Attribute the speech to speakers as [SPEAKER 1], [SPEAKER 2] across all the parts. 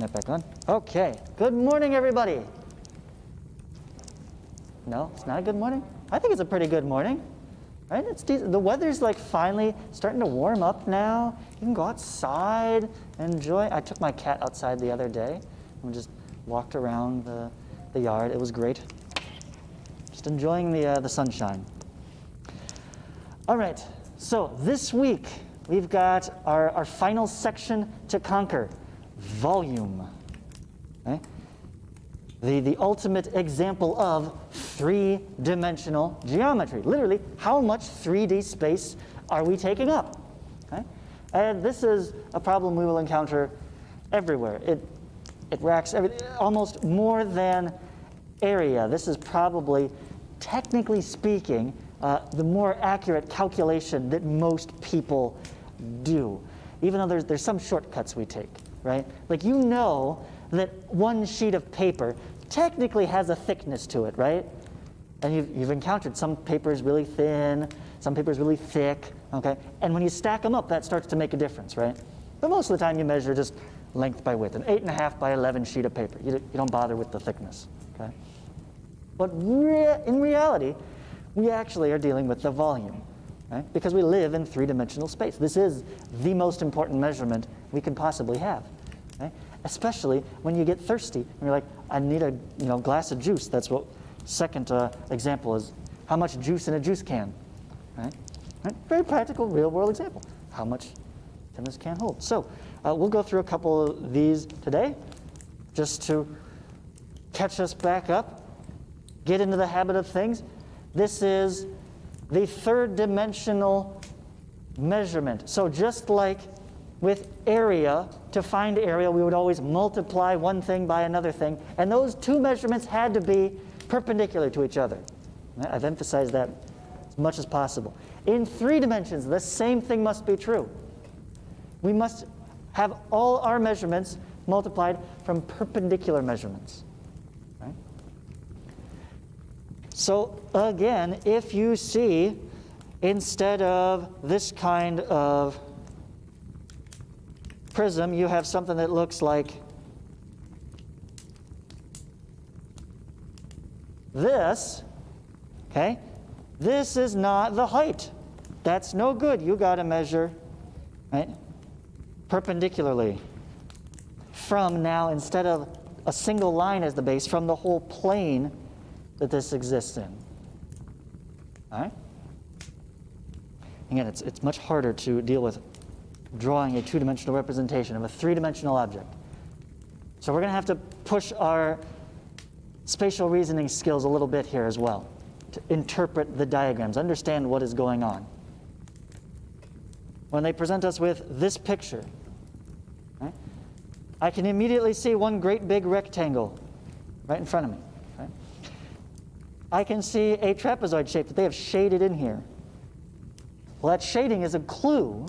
[SPEAKER 1] that back on. Okay. Good morning, everybody. No, it's not a good morning? I think it's a pretty good morning. Right? It's decent. The weather's like finally starting to warm up now. You can go outside and enjoy. I took my cat outside the other day and just walked around the yard. It was great. Just enjoying the sunshine. All right. So this week we've got our final section to conquer, volume. Okay? The ultimate example of three-dimensional geometry. Literally, how much 3D space are we taking up? Okay? And this is a problem we will encounter everywhere. It racks almost more than area. This is probably, technically speaking, the more accurate calculation that most people do. Even though there's some shortcuts we take, right? Like you know that one sheet of paper technically has a thickness to it, right? And you've encountered some paper is really thin, some paper is really thick, okay? And when you stack them up, that starts to make a difference, right? But most of the time you measure just length by width, an 8.5 by 11 sheet of paper. You don't bother with the thickness, okay? But in reality, we actually are dealing with the volume, right? Because we live in three-dimensional space. This is the most important measurement we can possibly have, right? Especially when you get thirsty and you're like, I need a glass of juice. That's what second example is. How much juice in a juice can, right? Very practical, real-world example. How much can this can hold? So we'll go through a couple of these today just to catch us back up, get into the habit of things. This is the third-dimensional measurement. So just like with area, to find area, we would always multiply one thing by another thing, and those two measurements had to be perpendicular to each other. I've emphasized that as much as possible. In 3 dimensions, the same thing must be true. We must have all our measurements multiplied from perpendicular measurements. Right? So again, if you see, instead of this kind of prism, you have something that looks like this, okay? This is not the height. That's no good. You got to measure, right, perpendicularly from now, instead of a single line as the base, from the whole plane that this exists in. All right? Again, it's much harder to deal with drawing a two-dimensional representation of a three-dimensional object. So we're going to have to push our spatial reasoning skills a little bit here as well, to interpret the diagrams, understand what is going on. When they present us with this picture, right, I can immediately see one great big rectangle right in front of me. Right? I can see a trapezoid shape that they have shaded in here. Well, that shading is a clue.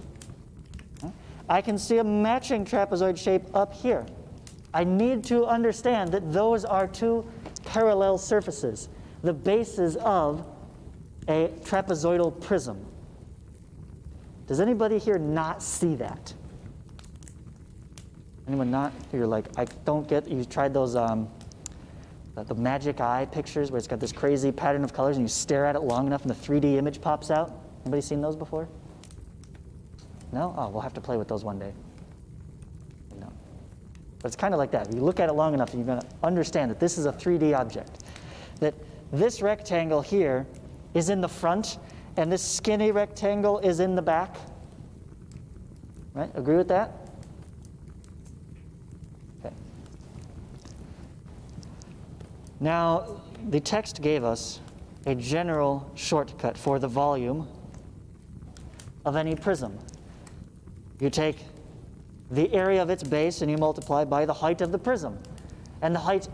[SPEAKER 1] I can see a matching trapezoid shape up here. I need to understand that those are two parallel surfaces, the bases of a trapezoidal prism. Does anybody here not see that? Anyone not? You're like, I don't get, you tried those, the magic eye pictures where it's got this crazy pattern of colors and you stare at it long enough and the 3D image pops out? Anybody seen those before? No? Oh, we'll have to play with those one day. No. But it's kind of like that. You look at it long enough and you're going to understand that this is a 3D object. That this rectangle here is in the front and this skinny rectangle is in the back. Right? Agree with that? Okay. Now, the text gave us a general shortcut for the volume of any prism. You take the area of its base and you multiply by the height of the prism. And the height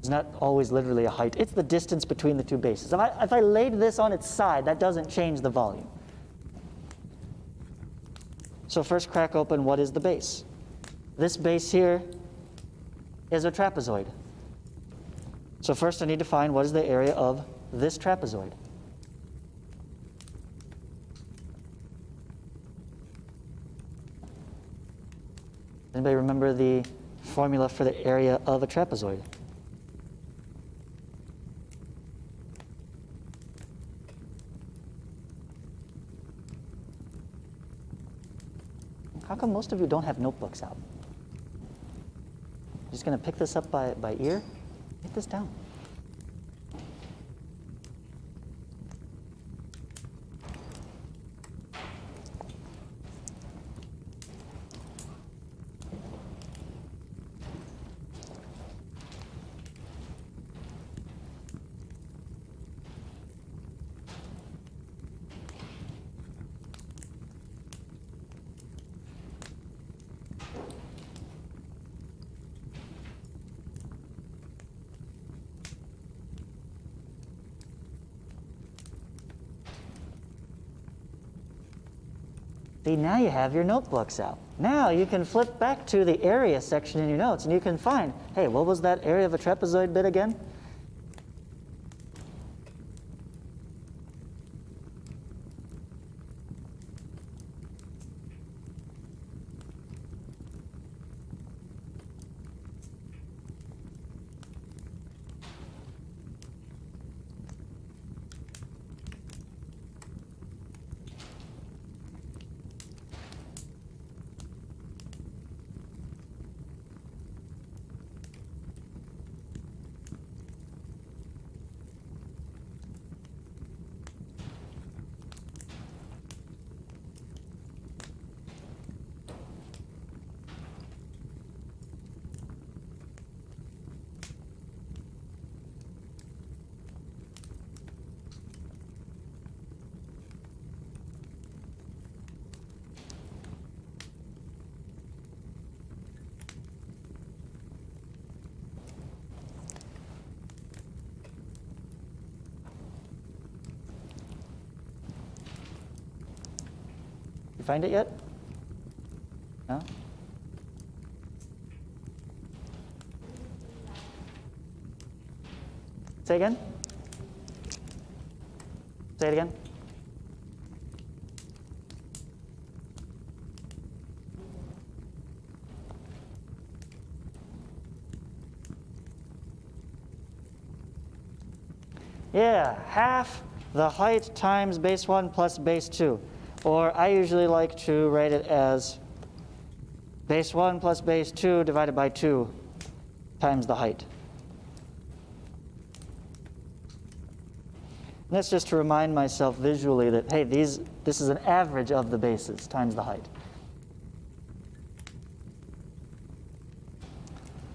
[SPEAKER 1] is not always literally a height. It's the distance between the two bases. If I laid this on its side, that doesn't change the volume. So first crack open, what is the base? This base here is a trapezoid. So first I need to find what is the area of this trapezoid. Anybody remember the formula for the area of a trapezoid. How come most of you don't have notebooks out? Just going to pick this up by ear? Write this down. See, now you have your notebooks out. Now you can flip back to the area section in your notes and you can find, hey, what was that area of a trapezoid bit again? You find it yet? No? Say again? Say it again. Yeah, half the height times base 1 plus base 2. Or I usually like to write it as base 1 plus base 2 divided by 2 times the height. And that's just to remind myself visually that, hey, this is an average of the bases times the height.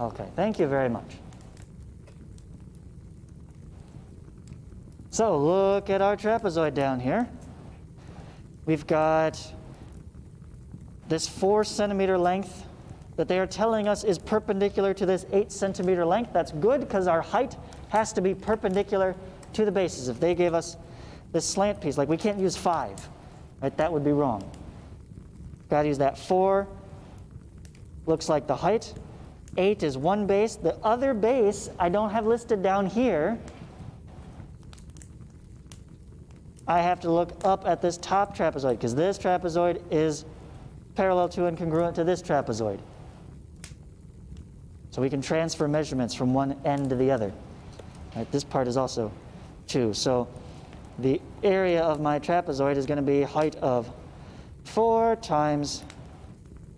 [SPEAKER 1] Okay, thank you very much. So look at our trapezoid down here. We've got this 4 centimeter length that they are telling us is perpendicular to this 8 centimeter length. That's good because our height has to be perpendicular to the bases. If they gave us this slant piece, like we can't use 5, right? That would be wrong. Got to use that 4. Looks like the height. 8 is one base. The other base I don't have listed down here. I have to look up at this top trapezoid because this trapezoid is parallel to and congruent to this trapezoid. So we can transfer measurements from one end to the other. Right, this part is also 2. So the area of my trapezoid is going to be height of 4 times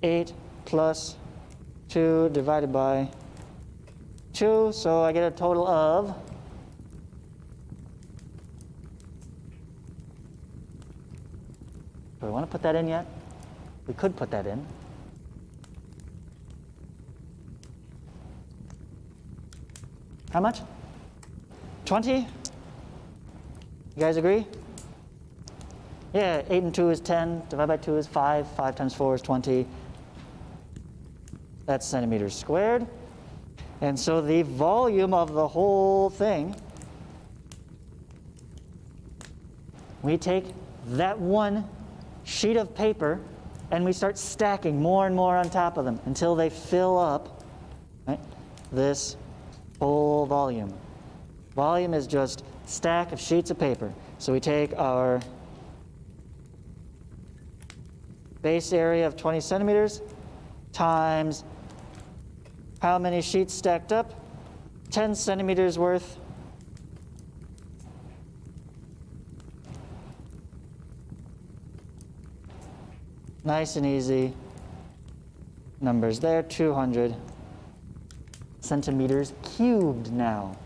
[SPEAKER 1] 8 plus 2 divided by 2. So I get a total of do we want to put that in yet? We could put that in. How much? 20? You guys agree? Yeah, 8 and 2 is 10. Divided by 2 is 5. 5 times 4 is 20. That's centimeters squared. And so the volume of the whole thing, we take that one sheet of paper and we start stacking more and more on top of them until they fill up, right, this whole volume. Volume is just a stack of sheets of paper. So we take our base area of 20 centimeters times How many sheets stacked up? 10 centimeters worth. Nice and easy. Numbers there, 200 centimeters cubed now.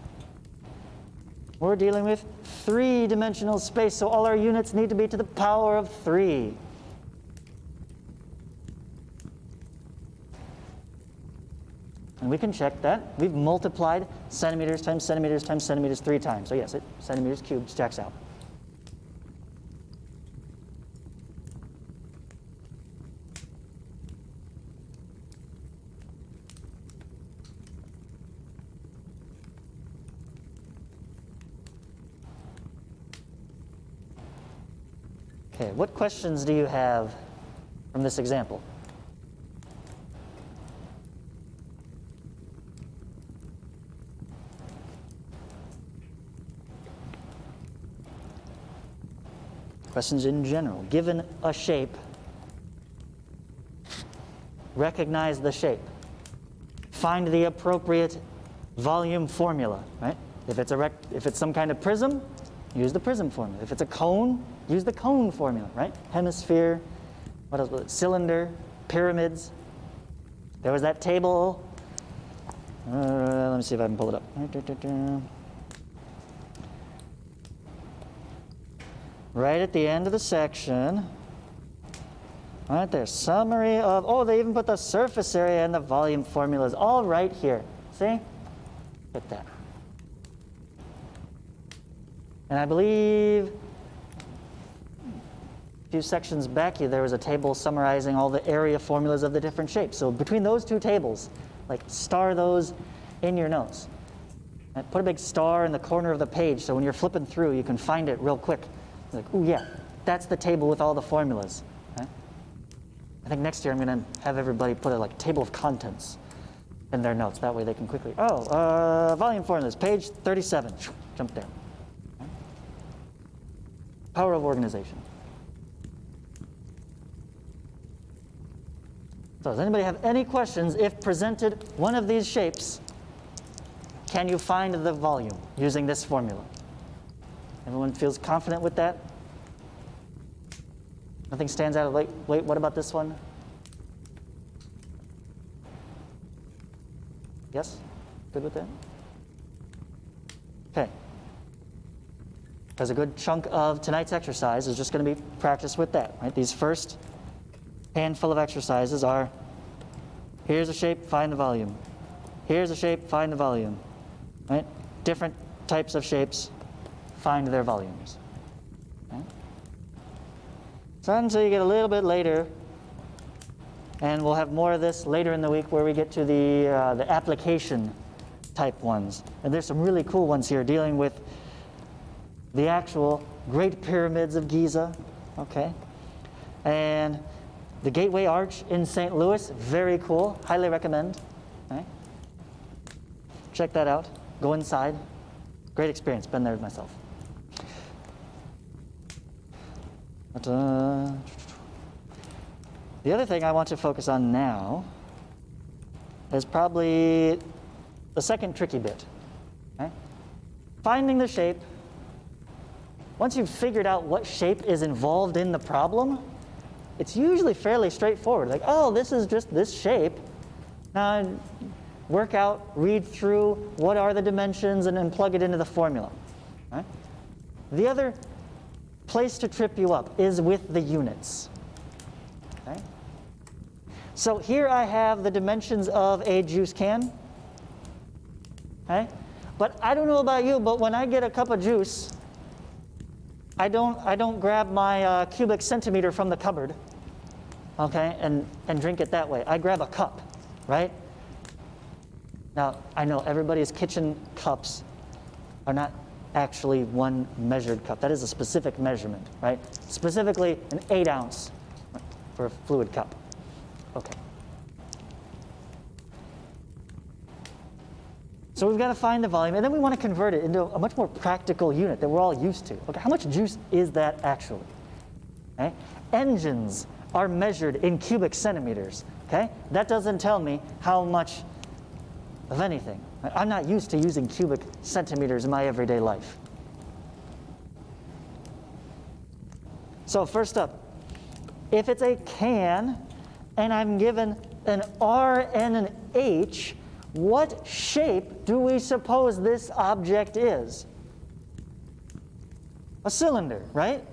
[SPEAKER 1] We're dealing with three-dimensional space, so all our units need to be to the power of 3. And we can check that. We've multiplied centimeters times centimeters times centimeters 3 times. So yes, centimeters cubed stacks out. Okay, what questions do you have from this example? Questions in general. Given a shape, recognize the shape. Find the appropriate volume formula, right? If it's some kind of prism, use the prism formula. If it's a cone, use the cone formula, right? Hemisphere, what else was it? Cylinder, pyramids. There was that table. Let me see if I can pull it up. Right at the end of the section. Right there, summary of, oh, they even put the surface area and the volume formulas all right here. See? Get that. And I believe a few sections back here, there was a table summarizing all the area formulas of the different shapes. So between those two tables, like star those in your notes. And put a big star in the corner of the page so when you're flipping through, you can find it real quick. Like, oh yeah, that's the table with all the formulas. Right? I think next year I'm going to have everybody put a table of contents in their notes. That way they can quickly, volume formulas, page 37. Jump down. Right? Power of organization. So does anybody have any questions? If presented one of these shapes, can you find the volume using this formula? Everyone feels confident with that? Nothing stands out. Wait, what about this one? Yes? Good with that? Okay. Because a good chunk of tonight's exercise is just going to be practice with that, right? These first handful of exercises are, here's a shape, find the volume. Here's a shape, find the volume. Right? Different types of shapes, find their volumes. Okay? So until you get a little bit later, and we'll have more of this later in the week where we get to the application type ones. And there's some really cool ones here dealing with the actual Great Pyramids of Giza, okay? And the Gateway Arch in St. Louis, very cool, highly recommend. Okay? Check that out, go inside. Great experience, been there myself. But, the other thing I want to focus on now is probably the second tricky bit. Okay? Finding the shape. Once you've figured out what shape is involved in the problem, it's usually fairly straightforward. Like, oh, this is just this shape. Now, work out, read through, what are the dimensions, and then plug it into the formula. Right? The other place to trip you up is with the units. Okay? So here I have the dimensions of a juice can. Okay? But I don't know about you, but when I get a cup of juice, I don't grab my cubic centimeter from the cupboard, okay, and drink it that way. I grab a cup, right? Now, I know everybody's kitchen cups are not actually one measured cup. That is a specific measurement, right? Specifically an 8 ounce for a fluid cup. Okay. So we've got to find the volume, and then we want to convert it into a much more practical unit that we're all used to. Okay, how much juice is that actually? Okay? Engines are measured in cubic centimeters. Okay? That doesn't tell me how much of anything. I'm not used to using cubic centimeters in my everyday life. So first up, if it's a can and I'm given an R and an H, what shape do we suppose this object is? A cylinder, right?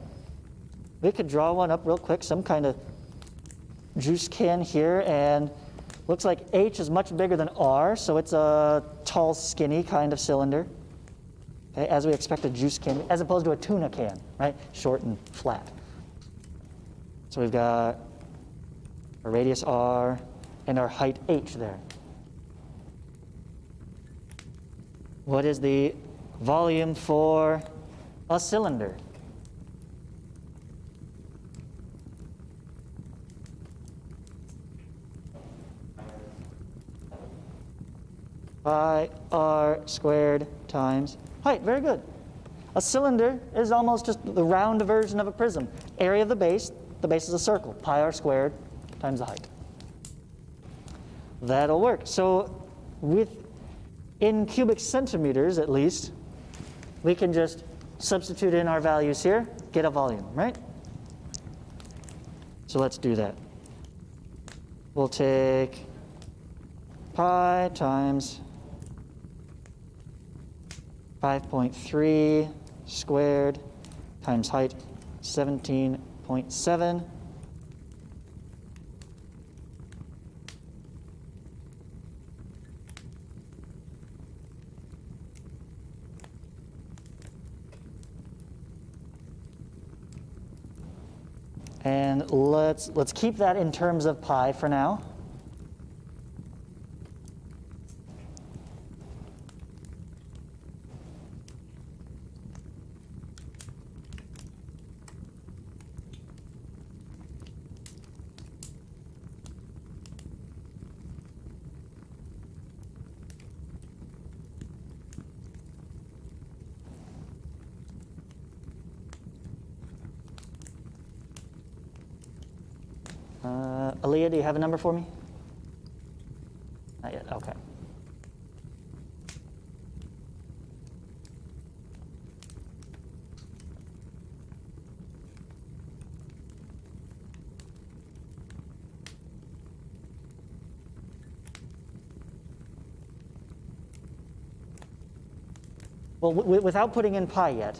[SPEAKER 1] We could draw one up real quick, some kind of juice can here, and looks like H is much bigger than R, so it's a tall, skinny kind of cylinder, okay, as we expect a juice can, as opposed to a tuna can, right? Short and flat. So we've got a radius R and our height H there. What is the volume for a cylinder? Pi r squared times height. Very good. A cylinder is almost just the round version of a prism. Area of the base is a circle. Pi r squared times the height. That'll work. So in cubic centimeters at least, we can just substitute in our values here, get a volume, right? So let's do that. We'll take pi times 5.3 squared times height 17.7. And let's keep that in terms of pi for now. Aaliyah, do you have a number for me? Not yet, okay. Well, without putting in pi yet,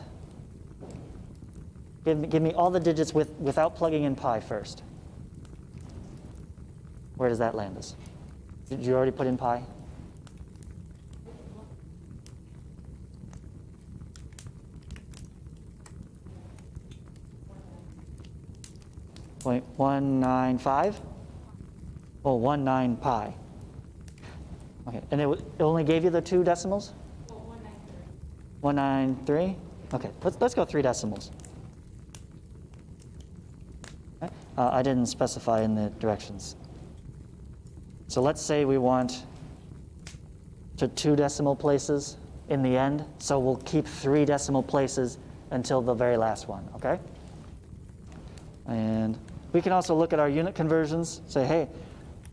[SPEAKER 1] give me all the digits without plugging in pi first. Where does that land us? Did you already put in pi? .195? Oh, 19 pi. Okay, and it only gave you the two decimals? 193. 193? Okay, let's go 3 decimals. Okay. I didn't specify in the directions. So let's say we want to 2 decimal places in the end, so we'll keep 3 decimal places until the very last one, okay? And we can also look at our unit conversions, say, hey,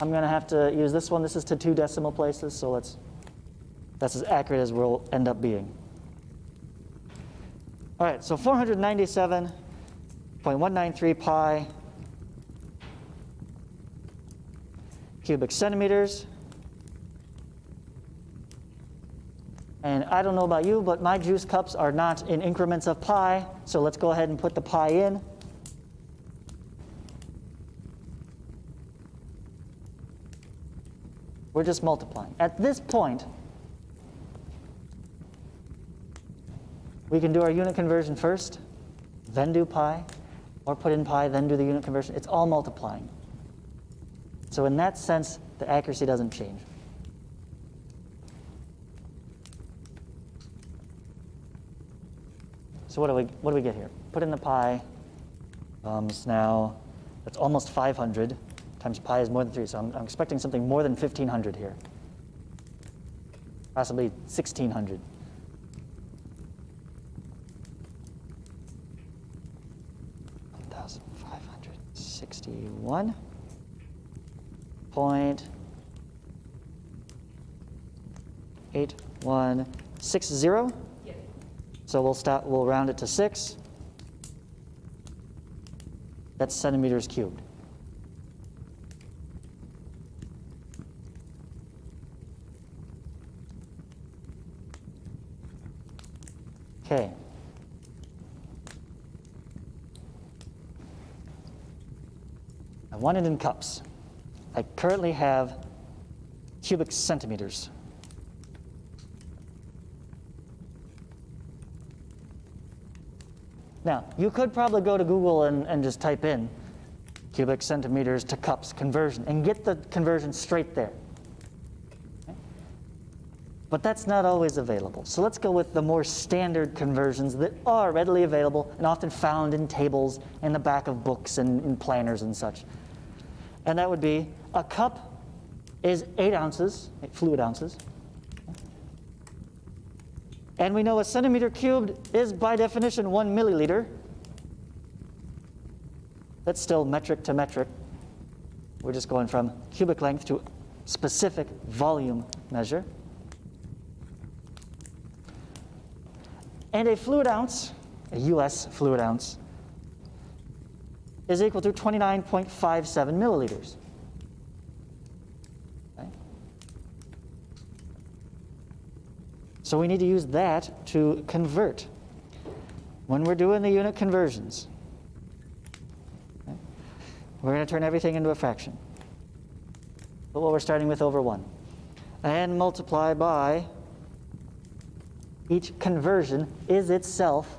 [SPEAKER 1] I'm going to have to use this one. This is to 2 decimal places, so that's as accurate as we'll end up being. All right, so 497.193 pi cubic centimeters. And I don't know about you, but my juice cups are not in increments of pi, so let's go ahead and put the pi in. We're just multiplying. At this point, we can do our unit conversion first, then do pi, or put in pi, then do the unit conversion. It's all multiplying. So in that sense, the accuracy doesn't change. So what do we get here? Put in the pi. Now, that's almost 500 times pi is more than 3. So I'm expecting something more than 1,500 here. Possibly 1,600. .561. 8160.
[SPEAKER 2] Yes.
[SPEAKER 1] So we'll round it to 6. That's centimeters cubed. Okay. I want it in cups. I currently have cubic centimeters. Now, you could probably go to Google and just type in cubic centimeters to cups conversion and get the conversion straight there. Okay? But that's not always available. So let's go with the more standard conversions that are readily available and often found in tables in the back of books and in planners and such. And that would be a cup is 8 ounces, 8 fluid ounces. And we know a centimeter cubed is by definition 1 milliliter. That's still metric to metric. We're just going from cubic length to specific volume measure. And a fluid ounce, a US fluid ounce, is equal to 29.57 milliliters. Okay. So we need to use that to convert when we're doing the unit conversions. Okay. We're going to turn everything into a fraction. But what we're starting with over 1. And multiply by each conversion is itself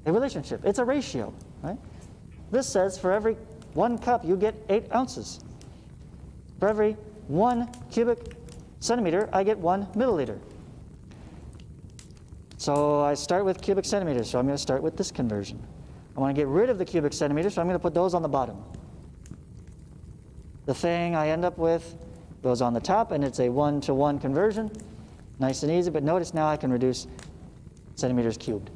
[SPEAKER 1] a relationship. It's a ratio, right? This says for every 1 cup, you get 8 ounces. For every 1 cubic centimeter, I get 1 milliliter. So I start with cubic centimeters, so I'm going to start with this conversion. I want to get rid of the cubic centimeters, so I'm going to put those on the bottom. The thing I end up with goes on the top, and it's a 1-to-1 conversion. Nice and easy, but notice now I can reduce centimeters cubed.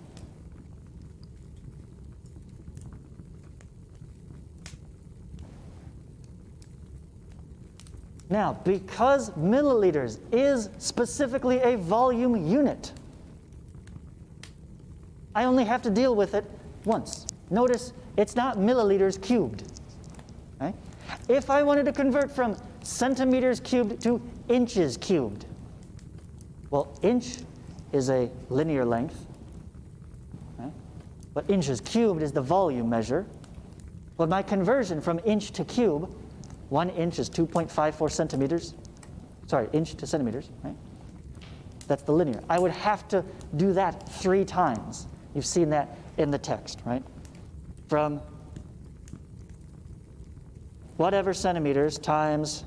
[SPEAKER 1] Now, because milliliters is specifically a volume unit, I only have to deal with it once. Notice it's not milliliters cubed. Right? If I wanted to convert from centimeters cubed to inches cubed, well, inch is a linear length, right? But inches cubed is the volume measure. But my conversion from inch to cube, 1 inch is 2.54 centimeters. Sorry, inch to centimeters, right? That's the linear. I would have to do that 3 times. You've seen that in the text, right? From whatever centimeters times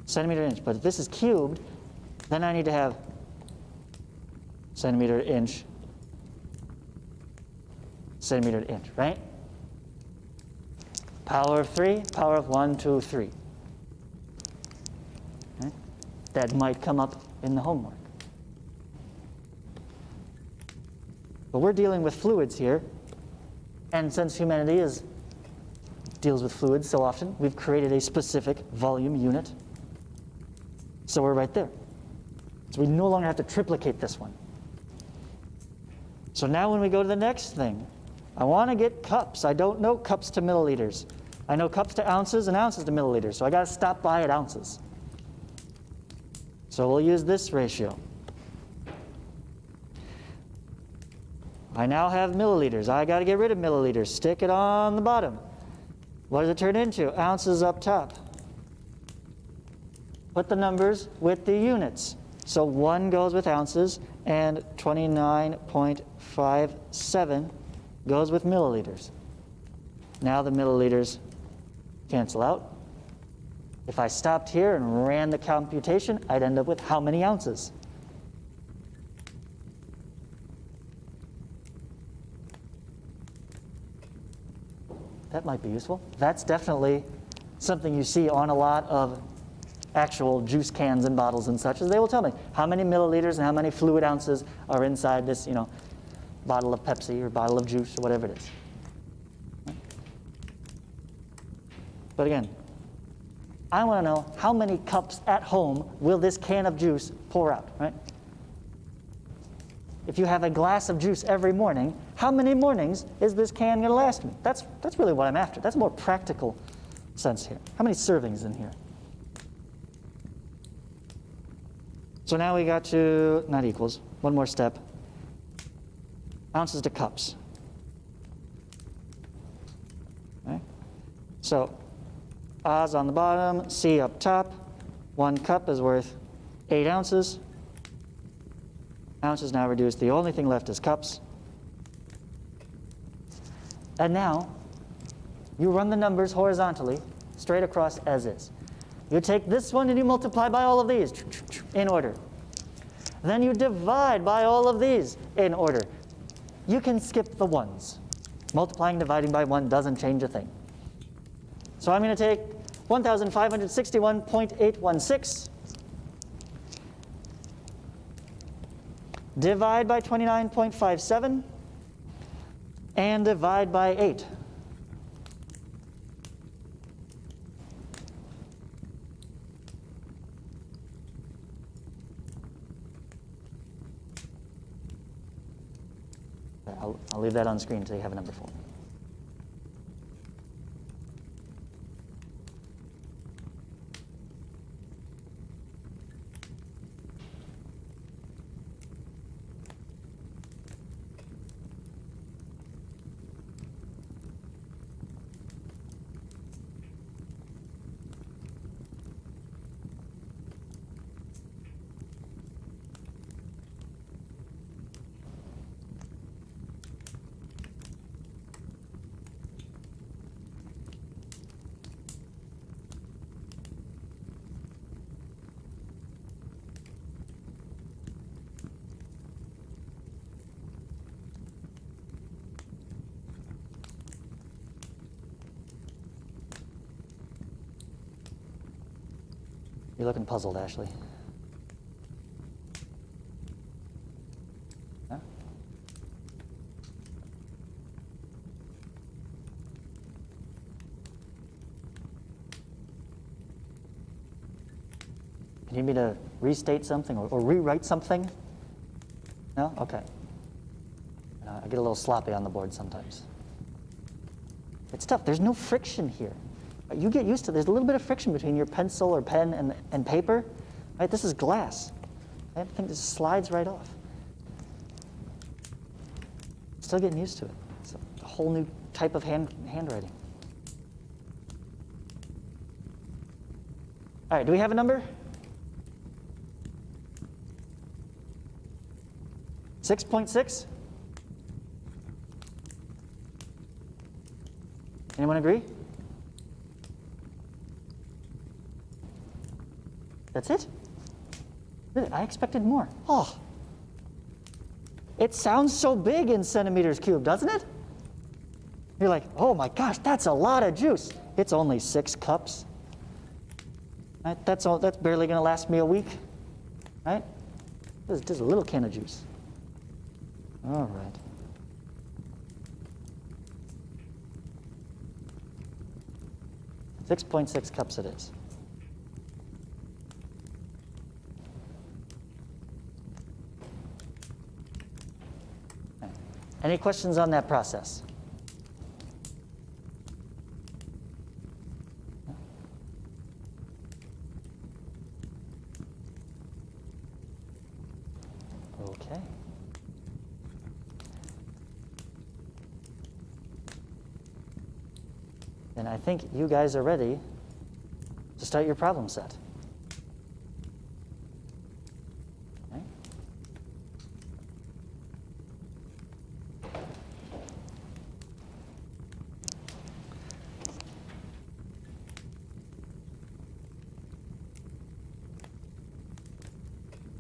[SPEAKER 1] centimeter inch. But if this is cubed, then I need to have centimeter inch, centimeter inch, right? Power of 3, power of 1, 2, 3. Right? That might come up in the homework. But we're dealing with fluids here, and since humanity deals with fluids so often, we've created a specific volume unit. So we're right there. So we no longer have to triplicate this one. So now when we go to the next thing, I want to get cups. I don't know cups to milliliters. I know cups to ounces and ounces to milliliters, so I got to stop by at ounces. So we'll use this ratio. I now have milliliters. I got to get rid of milliliters. Stick it on the bottom. What does it turn into? Ounces up top. Put the numbers with the units. So 1 goes with ounces, and 29.57 goes with milliliters. Now the milliliters cancel out. If I stopped here and ran the computation, I'd end up with how many ounces? That might be useful. That's definitely something you see on a lot of actual juice cans and bottles and such, as they will tell me how many milliliters and how many fluid ounces are inside this, bottle of Pepsi or bottle of juice or whatever it is. But again, I want to know how many cups at home will this can of juice pour out, right? If you have a glass of juice every morning, how many mornings is this can going to last me? That's really what I'm after. That's a more practical sense here. How many servings in here? So now we got to, not equals, one more step. Ounces to cups. Okay. So Oz on the bottom, C up top. 1 cup is worth 8 ounces. Ounces now reduced. The only thing left is cups. And now, you run the numbers horizontally, straight across as is. You take this one and you multiply by all of these in order. Then you divide by all of these in order. You can skip the ones. Multiplying, dividing by 1 doesn't change a thing. So I'm going to take 1,561.816, divide by 29.57, and divide by 8. I'll leave that on screen until you have a number for me. You're looking puzzled, Ashley. Huh? You need me to restate something or rewrite something? No? Okay. I get a little sloppy on the board sometimes. It's tough. There's no friction here. You get used to, there's a little bit of friction between your pencil or pen and paper. Right? This is glass. I think this slides right off. Still getting used to it. It's a whole new type of handwriting. All right, do we have a number? 6.6? Anyone agree? That's it? Really? I expected more. Oh. It sounds so big in centimeters cubed, doesn't it? You're like, oh my gosh, that's a lot of juice. It's only 6 cups. Right? That's barely going to last me a week. Right? This is just a little can of juice. All right. .6 cups it is. Any questions on that process? Okay. Then I think you guys are ready to start your problem set.